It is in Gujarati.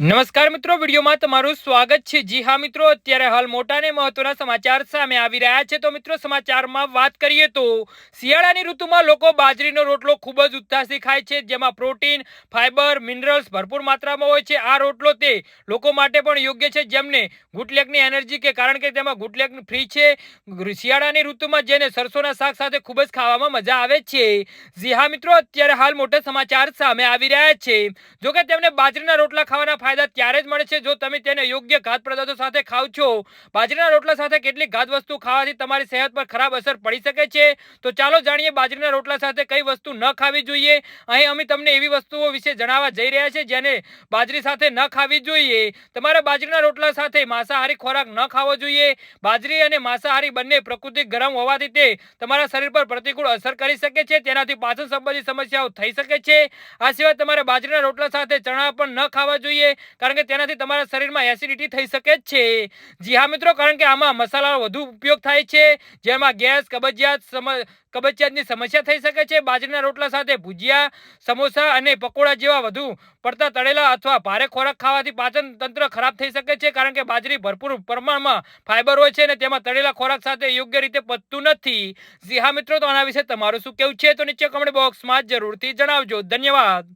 નમસ્કાર મિત્રો, વિડીયોમાં તમારું સ્વાગત છે। જી હા મિત્રો, અત્યારે હાલ મોટા ને મહત્વના સમાચાર સામે આવી રહ્યા છે। તો મિત્રો, સમાચારમાં વાત કરીએ તો શિયાળાની ઋતુમાં લોકો બાજરીનો રોટલો ખૂબ જ ઉત્સાહથી ખાય છે, જેમાં પ્રોટીન, ફાઇબર, મિનરલ્સ ભરપૂર માત્રામાં હોય છે। આ રોટલો તે લોકો માટે પણ યોગ્ય છે જેમને ગુટલેગની એનર્જી કે કારણ કે તેમાં ગુટલેગ ફ્રી છે। શિયાળાની ઋતુમાં જેને સરસોના શાક સાથે ખૂબ જ ખાવામાં મજા આવે છે। જી હા મિત્રો, અત્યારે હાલ મોટા સમાચાર સામે આવી રહ્યા છે। જો કે તેમને બાજરીના રોટલા ખાવાના ફાયદા ત્યારે જ મળે છે જો તમે તેને યોગ્ય ખાદ્ય પદાર્થો સાથે ખાવ છો। બાજરીના રોટલા સાથે કેટલીક ખાદ્ય વસ્તુ ખાવાથી તમારી સેહત પર ખરાબ અસર પડી શકે છે। તો ચાલો જાણીએ બાજરીના રોટલા સાથે કઈ વસ્તુ ન ખાવી જોઈએ। અહીં અમે તમને એવી વસ્તુઓ વિશે જણાવવા જઈ રહ્યા છે જેને બાજરી સાથે ન ખાવી જોઈએ। તમારે બાજરીના રોટલા સાથે માંસાહારી ખોરાક ન ખાવો જોઈએ। બાજરી અને માંસાહારી બંને પ્રકૃતિ ગરમ હોવાથી તે તમારા શરીર પર પ્રતિકૂળ અસર કરી શકે છે। તેનાથી પાચન સંબંધી સમસ્યાઓ થઈ શકે છે। આ સિવાય તમારે બાજરીના રોટલા સાથે ચણા પણ ન ખાવા જોઈએ કારણ કે તેનાથી તમારા શરીરમાં એસિડિટી થઈ શકે છે। જી હા મિત્રો, કારણ કે આમાં મસાલાનો વધુ ઉપયોગ થાય છે જેમાં ગેસ, કબજિયાતની સમસ્યા થઈ શકે છે। બાજરીના રોટલા સાથે ભુજિયા, સમોસા અને પકોડા જેવા વધુ પડતા તળેલા અથવા ભારે ખોરાક ખાવાથી પાચન તંત્ર ખરાબ થઈ શકે છે કારણ કે બાજરી ભરપૂર પ્રમાણમાં ફાઇબર હોય છે અને તેમાં તળેલા ખોરાક સાથે યોગ્ય રીતે પચતું નથી। જી હા મિત્રો, તો આના વિશે તમારું શું કહેવું છે તો નીચે કમેન્ટ બોક્સમાં જરૂરથી જણાવજો। ધન્યવાદ।